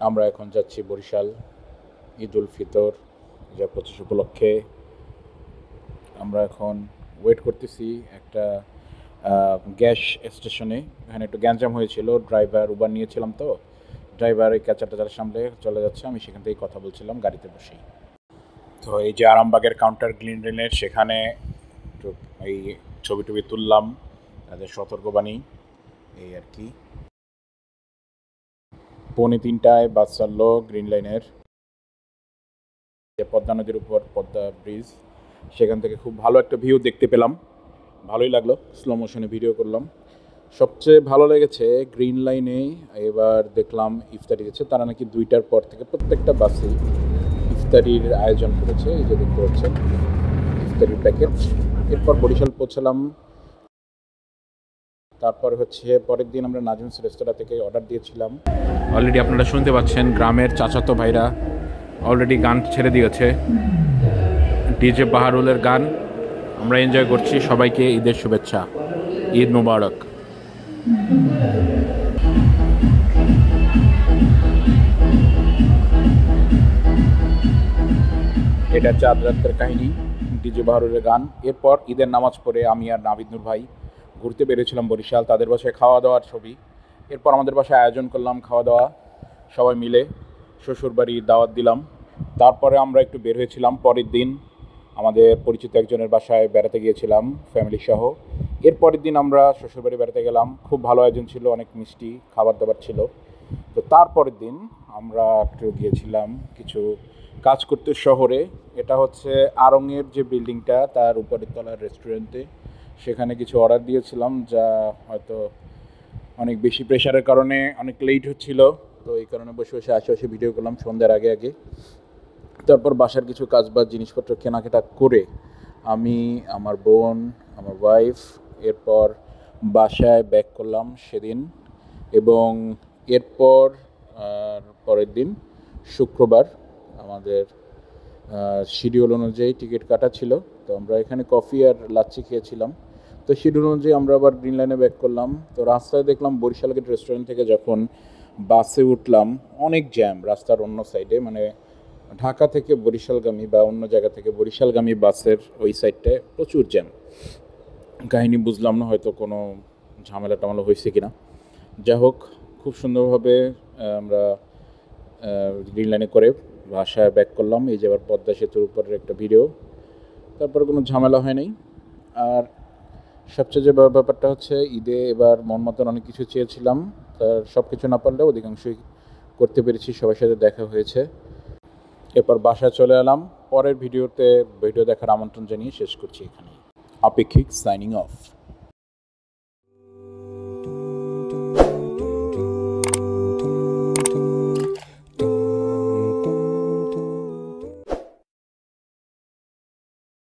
আমরা এখন যাচ্ছি বরিশাল ঈদ উল ফিতর ২০২৫ উপলক্ষে। আমরা এখন ওয়েট করতেছি একটা গ্যাস স্টেশনে। এখানে একটু গ্যাঞ্জাম হয়েছিল, ড্রাইভার উবার নিয়েছিলাম, তো ড্রাইভার এই ক্যাচার ট্যাচার সামলে চলে যাচ্ছে, আমি সেখান থেকেই কথা বলছিলাম গাড়িতে বসেই। তো এই যে আরামবাগের কাউন্টার গ্রিন রেলের, সেখানে একটু এই ছবি টবি তুললাম, তাদের সতর্কবাণী এই আর কি। 2:45 বাস ছাড়লো গ্রিন লাইনের। পদ্মা নদীর উপর পদ্মা ব্রিজ, সেখান থেকে খুব ভালো একটা ভিউ দেখতে পেলাম, ভালোই লাগলো। স্লো মোশনে ভিডিও করলাম। সবচেয়ে ভালো লেগেছে গ্রিন লাইনে এবার দেখলাম ইফতারি দিচ্ছে, তারা নাকি 2টার পর থেকে প্রত্যেকটা বাসেই ইফতারির আয়োজন করেছে। এই যে দেখতে পাচ্ছেন ইফতারির প্যাকেট। এরপর বরিশাল পৌঁছালাম। তারপর হচ্ছে পরের দিন আমরা নাজমস রেস্তোরাঁ থেকে অর্ডার দিয়েছিলাম। অলরেডি আপনারা শুনতে পাচ্ছেন গ্রামের চাচাতো ভাইরা অলরেডি গান ছেড়ে দিয়েছে, ডিজে বাহারুলের গান। আমরা এনজয় করছি। সবাইকে ঈদের শুভেচ্ছা, ঈদ মুবারক। এটা চাঁদ রাতের কাহিনী, ডিজে বাহারুলের গান। এরপর ঈদের নামাজ পড়ে আমি আর নাভিদ নূর ভাই ঘুরতে বেরিয়েছিলাম বরিশাল, তাদের বাসায় খাওয়া দাওয়ার ছবি। এরপর আমাদের বাসায় আয়োজন করলাম খাওয়া দাওয়া, সবাই মিলে শ্বশুরবাড়ির দাওয়াত দিলাম। তারপরে আমরা একটু বের হয়েছিলাম পরের দিন, আমাদের পরিচিত একজনের বাসায় বেড়াতে গিয়েছিলাম ফ্যামিলি সহ। এরপরের দিন আমরা শ্বশুরবাড়ি বেড়াতে গেলাম, খুব ভালো আয়োজন ছিল, অনেক মিষ্টি খাবার দাবার ছিল। তো তারপরের দিন আমরা একটু গিয়েছিলাম কিছু কাজ করতে শহরে। এটা হচ্ছে আড়ংয়ের যে বিল্ডিংটা, তার উপরের তলার রেস্টুরেন্টে। সেখানে কিছু অর্ডার দিয়েছিলাম, যা হয়তো অনেক বেশি প্রেশারের কারণে অনেক লেট হচ্ছিল। তো এই কারণে বসে বসে আশেপাশে ভিডিও করলাম সন্ধ্যার আগে আগে। তারপর বাসার কিছু কাজ বা জিনিসপত্র কেনাকাটা করে আমি, আমার বোন, আমার ওয়াইফ এরপর বাসায় ব্যাক করলাম সেদিন। এবং এরপর পরের দিন শুক্রবার আমাদের শিডিউল অনুযায়ী টিকিট কাটা ছিল। তো আমরা এখানে কফি আর লাচ্ছি খেয়েছিলাম। তো শিডিউল অনুযায়ী আমরা আবার গ্রিন লাইনে ব্যাক করলাম। তো রাস্তায় দেখলাম বরিশাল গেট রেস্টুরেন্ট থেকে যখন বাসে উঠলাম, অনেক জ্যাম রাস্তার অন্য সাইডে, মানে ঢাকা থেকে বরিশালগামী বা অন্য জায়গা থেকে বরিশালগামী বাসের ওই সাইডটায় প্রচুর জ্যাম। কাহিনী বুঝলাম না, হয়তো কোনো ঝামেলা টামেলা হয়েছে কিনা। যাই হোক, খুব সুন্দরভাবে আমরা গ্রিন লাইনে করে বাসায় ব্যাক করলাম। এই যে আবার পদ্মা সেতুর উপরের একটা ভিডিও। তারপর কোনো ঝামেলা হয় নাই। আর সবচেয়ে যে ব্যাপারটা হচ্ছে, ঈদে এবার মন মতন অনেক কিছু চেয়েছিলাম, তার সব কিছু না পারলেও অধিকাংশই করতে পেরেছি, সবার সাথে দেখা হয়েছে। এরপর বাসায় চলে এলাম। পরের ভিডিও দেখার আমন্ত্রণ জানিয়ে শেষ করছি এখানেই। আপেক্ষিক সাইনিং অফ।